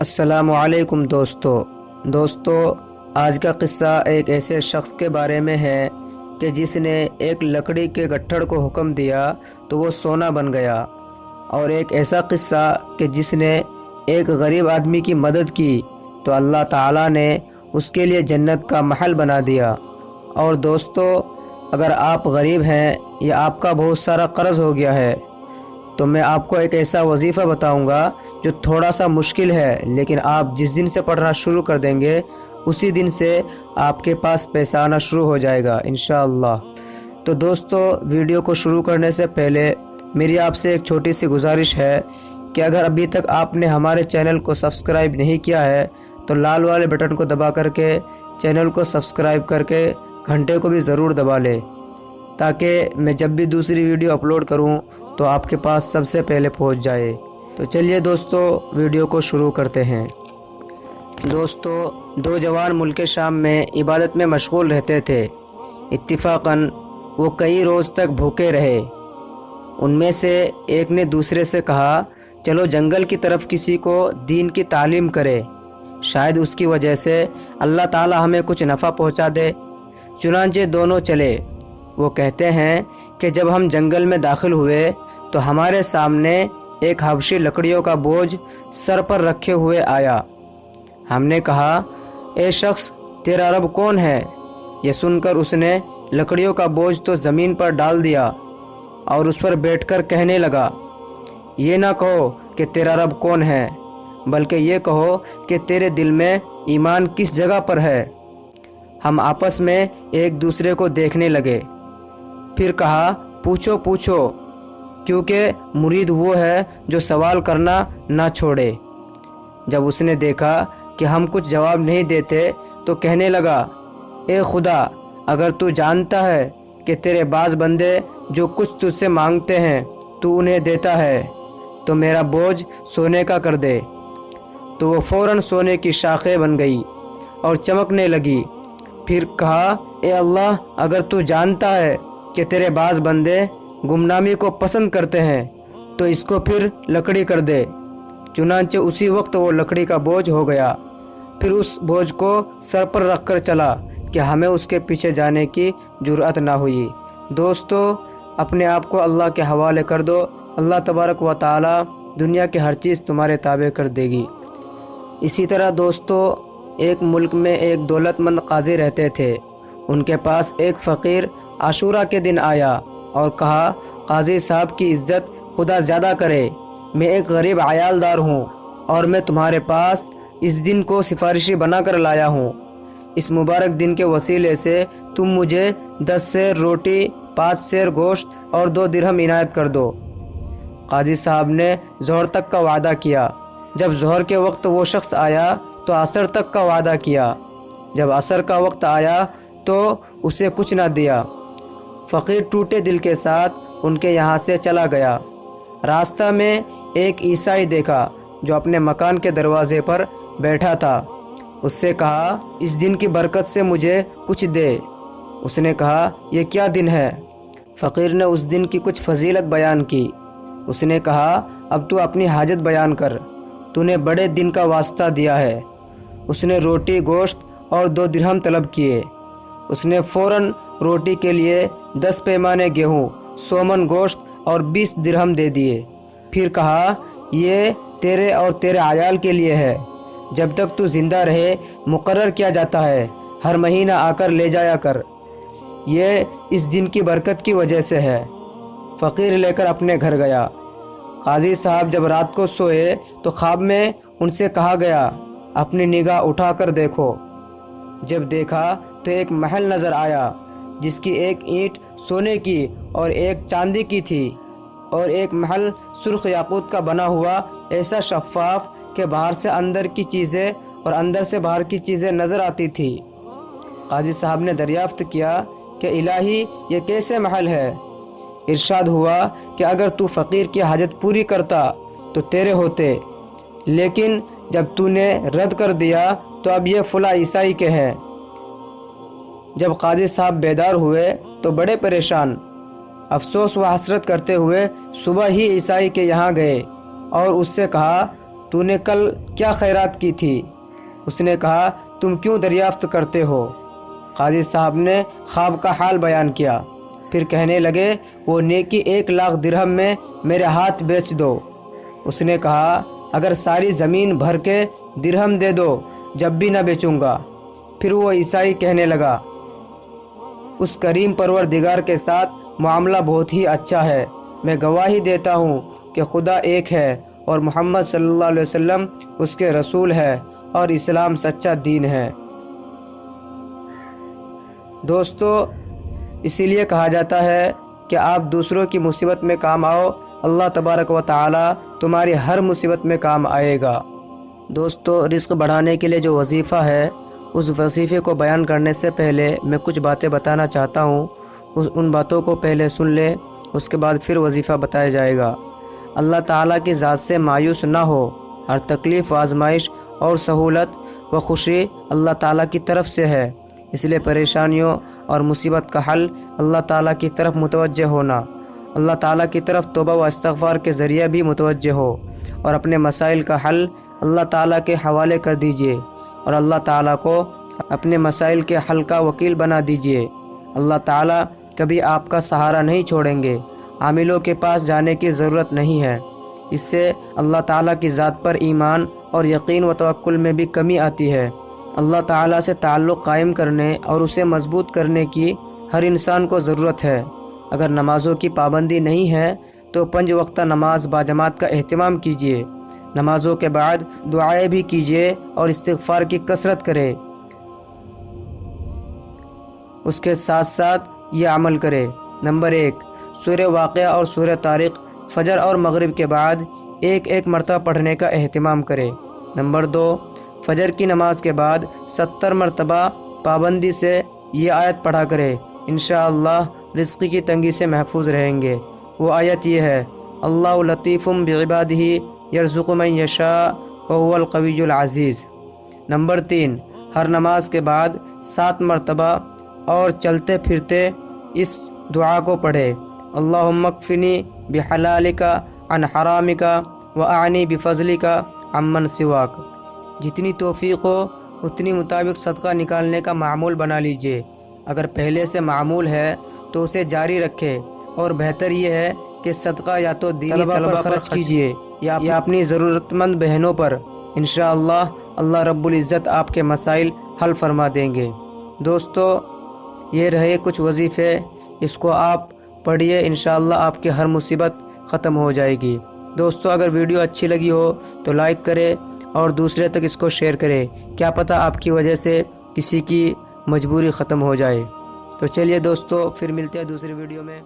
السلام علیکم دوستو آج کا قصہ ایک ایسے شخص کے بارے میں ہے کہ جس نے ایک لکڑی کے گٹھڑ کو حکم دیا تو وہ سونا بن گیا، اور ایک ایسا قصہ کہ جس نے ایک غریب آدمی کی مدد کی تو اللہ تعالیٰ نے اس کے لیے جنت کا محل بنا دیا۔ اور دوستو، اگر آپ غریب ہیں یا آپ کا بہت سارا قرض ہو گیا ہے تو میں آپ کو ایک ایسا وظیفہ بتاؤں گا جو تھوڑا سا مشکل ہے، لیکن آپ جس دن سے پڑھنا شروع کر دیں گے اسی دن سے آپ کے پاس پیسہ آنا شروع ہو جائے گا انشاءاللہ۔ تو دوستو، ویڈیو کو شروع کرنے سے پہلے میری آپ سے ایک چھوٹی سی گزارش ہے کہ اگر ابھی تک آپ نے ہمارے چینل کو سبسکرائب نہیں کیا ہے تو لال والے بٹن کو دبا کر کے چینل کو سبسکرائب کر کے گھنٹے کو بھی ضرور دبا لیں، تاکہ میں جب بھی دوسری ویڈیو اپلوڈ کروں تو آپ کے پاس سب سے پہلے پہنچ جائے۔ تو چلیے دوستو، ویڈیو کو شروع کرتے ہیں۔ دوستو، دو جوان ملک شام میں عبادت میں مشغول رہتے تھے۔ اتفاقاً وہ کئی روز تک بھوکے رہے۔ ان میں سے ایک نے دوسرے سے کہا، چلو جنگل کی طرف کسی کو دین کی تعلیم کرے، شاید اس کی وجہ سے اللہ تعالی ہمیں کچھ نفع پہنچا دے۔ چنانچہ دونوں چلے۔ وہ کہتے ہیں کہ جب ہم جنگل میں داخل ہوئے تو ہمارے سامنے ایک حبشی لکڑیوں کا بوجھ سر پر رکھے ہوئے آیا۔ ہم نے کہا، اے شخص، تیرا رب کون ہے؟ یہ سن کر اس نے لکڑیوں کا بوجھ تو زمین پر ڈال دیا اور اس پر بیٹھ کر کہنے لگا، یہ نہ کہو کہ تیرا رب کون ہے، بلکہ یہ کہو کہ تیرے دل میں ایمان کس جگہ پر ہے۔ ہم آپس میں ایک دوسرے کو دیکھنے لگے، پھر کہا، پوچھو، کیونکہ مرید وہ ہے جو سوال کرنا نہ چھوڑے۔ جب اس نے دیکھا کہ ہم کچھ جواب نہیں دیتے تو کہنے لگا، اے خدا، اگر تو جانتا ہے کہ تیرے بعض بندے جو کچھ تجھ سے مانگتے ہیں تو انہیں دیتا ہے تو میرا بوجھ سونے کا کر دے۔ تو وہ فوراً سونے کی شاخیں بن گئی اور چمکنے لگی۔ پھر کہا، اے اللہ، اگر تو جانتا ہے کہ تیرے بعض بندے گمنامی کو پسند کرتے ہیں تو اس کو پھر لکڑی کر دے۔ چنانچہ اسی وقت وہ لکڑی کا بوجھ ہو گیا۔ پھر اس بوجھ کو سر پر رکھ کر چلا کہ ہمیں اس کے پیچھے جانے کی جرأت نہ ہوئی۔ دوستو، اپنے آپ کو اللہ کے حوالے کر دو، اللہ تبارک و تعالی دنیا کی ہر چیز تمہارے تابع کر دے گی۔ اسی طرح دوستو، ایک ملک میں ایک دولت مند قاضی رہتے تھے۔ ان کے پاس ایک فقیر عاشورہ کے دن آیا اور کہا، قاضی صاحب کی عزت خدا زیادہ کرے، میں ایک غریب عیالدار ہوں اور میں تمہارے پاس اس دن کو سفارشی بنا کر لایا ہوں۔ اس مبارک دن کے وسیلے سے تم مجھے 10 سیر روٹی، 5 سیر گوشت اور 2 درہم عنایت کر دو۔ قاضی صاحب نے ظہر تک کا وعدہ کیا۔ جب ظہر کے وقت وہ شخص آیا تو عصر تک کا وعدہ کیا۔ جب عصر کا وقت آیا تو اسے کچھ نہ دیا۔ فقیر ٹوٹے دل کے ساتھ ان کے یہاں سے چلا گیا۔ راستہ میں ایک عیسائی دیکھا جو اپنے مکان کے دروازے پر بیٹھا تھا۔ اس سے کہا، اس دن کی برکت سے مجھے کچھ دے۔ اس نے کہا، یہ کیا دن ہے؟ فقیر نے اس دن کی کچھ فضیلت بیان کی۔ اس نے کہا، اب تو اپنی حاجت بیان کر، تو نے بڑے دن کا واسطہ دیا ہے۔ اس نے روٹی، گوشت اور 2 درہم طلب کیے۔ اس نے فوراً روٹی کے لیے 10 پیمانے گیہوں، 100 من گوشت اور 20 درہم دے دیے۔ پھر کہا، یہ تیرے اور تیرے عیال کے لیے ہے، جب تک تو زندہ رہے مقرر کیا جاتا ہے، ہر مہینہ آ کر لے جایا کر، یہ اس دن کی برکت کی وجہ سے ہے۔ فقیر لے کر اپنے گھر گیا۔ قاضی صاحب جب رات کو سوئے تو خواب میں ان سے کہا گیا، اپنی نگاہ اٹھا کر دیکھو۔ جب دیکھا تو ایک محل نظر آیا جس کی ایک اینٹ سونے کی اور ایک چاندی کی تھی، اور ایک محل سرخ یاقوت کا بنا ہوا، ایسا شفاف کہ باہر سے اندر کی چیزیں اور اندر سے باہر کی چیزیں نظر آتی تھی۔ قاضی صاحب نے دریافت کیا کہ الہی، یہ کیسے محل ہے؟ ارشاد ہوا کہ اگر تو فقیر کی حاجت پوری کرتا تو تیرے ہوتے، لیکن جب تو نے رد کر دیا تو اب یہ فلاں عیسائی کے ہیں۔ جب قاضی صاحب بیدار ہوئے تو بڑے پریشان، افسوس و حسرت کرتے ہوئے صبح ہی عیسائی کے یہاں گئے اور اس سے کہا، تو نے کل کیا خیرات کی تھی؟ اس نے کہا تم کیوں دریافت کرتے ہو؟ قاضی صاحب نے خواب کا حال بیان کیا، پھر کہنے لگے وہ نیکی 1,00,000 درہم میں میرے ہاتھ بیچ دو۔ اس نے کہا اگر ساری زمین بھر کے درہم دے دو جب بھی نہ بیچوں گا۔ پھر وہ عیسائی کہنے لگا اس کریم پروردگار کے ساتھ معاملہ بہت ہی اچھا ہے، میں گواہی دیتا ہوں کہ خدا ایک ہے اور محمد صلی اللہ علیہ وسلم اس کے رسول ہے اور اسلام سچا دین ہے۔ دوستو، اسی لیے کہا جاتا ہے کہ آپ دوسروں کی مصیبت میں کام آؤ، اللہ تبارک و تعالی تمہاری ہر مصیبت میں کام آئے گا۔ دوستو، رزق بڑھانے کے لیے جو وظیفہ ہے اس وظیفے کو بیان کرنے سے پہلے میں کچھ باتیں بتانا چاہتا ہوں، ان باتوں کو پہلے سن لیں، اس کے بعد پھر وظیفہ بتایا جائے گا۔ اللہ تعالیٰ کی ذات سے مایوس نہ ہو، ہر تکلیف و آزمائش اور سہولت و خوشی اللہ تعالیٰ کی طرف سے ہے، اس لیے پریشانیوں اور مصیبت کا حل اللہ تعالیٰ کی طرف متوجہ ہونا، اللہ تعالیٰ کی طرف توبہ و استغفار کے ذریعے بھی متوجہ ہو اور اپنے مسائل کا حل اللہ تعالیٰ کے حوالے کر دیجئے اور اللہ تعالیٰ کو اپنے مسائل کے حل کا وکیل بنا دیجئے۔ اللہ تعالیٰ کبھی آپ کا سہارا نہیں چھوڑیں گے، عاملوں کے پاس جانے کی ضرورت نہیں ہے، اس سے اللہ تعالیٰ کی ذات پر ایمان اور یقین و توکل میں بھی کمی آتی ہے۔ اللہ تعالیٰ سے تعلق قائم کرنے اور اسے مضبوط کرنے کی ہر انسان کو ضرورت ہے۔ اگر نمازوں کی پابندی نہیں ہے تو 5 وقتہ نماز باجماعت کا اہتمام کیجیے، نمازوں کے بعد دعائیں بھی کیجیے اور استغفار کی کثرت کرے۔ اس کے ساتھ ساتھ یہ عمل کرے۔ نمبر 1، سورہ واقعہ اور سورہ طارق فجر اور مغرب کے بعد ایک مرتبہ پڑھنے کا اہتمام کرے۔ نمبر 2، فجر کی نماز کے بعد 70 مرتبہ پابندی سے یہ آیت پڑھا کرے، انشاءاللہ رزق کی تنگی سے محفوظ رہیں گے۔ وہ آیت یہ ہے، اللہ لطیف بعبادہ یرزق من یشاء وهو القوی العزیز۔ نمبر 3، ہر نماز کے بعد 7 مرتبہ اور چلتے پھرتے اس دعا کو پڑھے، اللہم اکفنی بحلالک عن حرامک واعنی بفضلک عمن سواک۔ جتنی توفیق ہو اتنی مطابق صدقہ نکالنے کا معمول بنا لیجئے۔ اگر پہلے سے معمول ہے تو اسے جاری رکھے، اور بہتر یہ ہے کہ صدقہ یا تو دینی طلبہ پر خرچ کیجئے یا اپنی ضرورت مند بہنوں پر، انشاءاللہ اللہ رب العزت آپ کے مسائل حل فرما دیں گے۔ دوستو، یہ رہے کچھ وظیفے، اس کو آپ پڑھیے، انشاءاللہ آپ کی ہر مصیبت ختم ہو جائے گی۔ دوستو، اگر ویڈیو اچھی لگی ہو تو لائک کرے اور دوسرے تک اس کو شیئر کرے، کیا پتہ آپ کی وجہ سے کسی کی مجبوری ختم ہو جائے۔ تو چلیے دوستو، پھر ملتے ہیں دوسری ویڈیو میں۔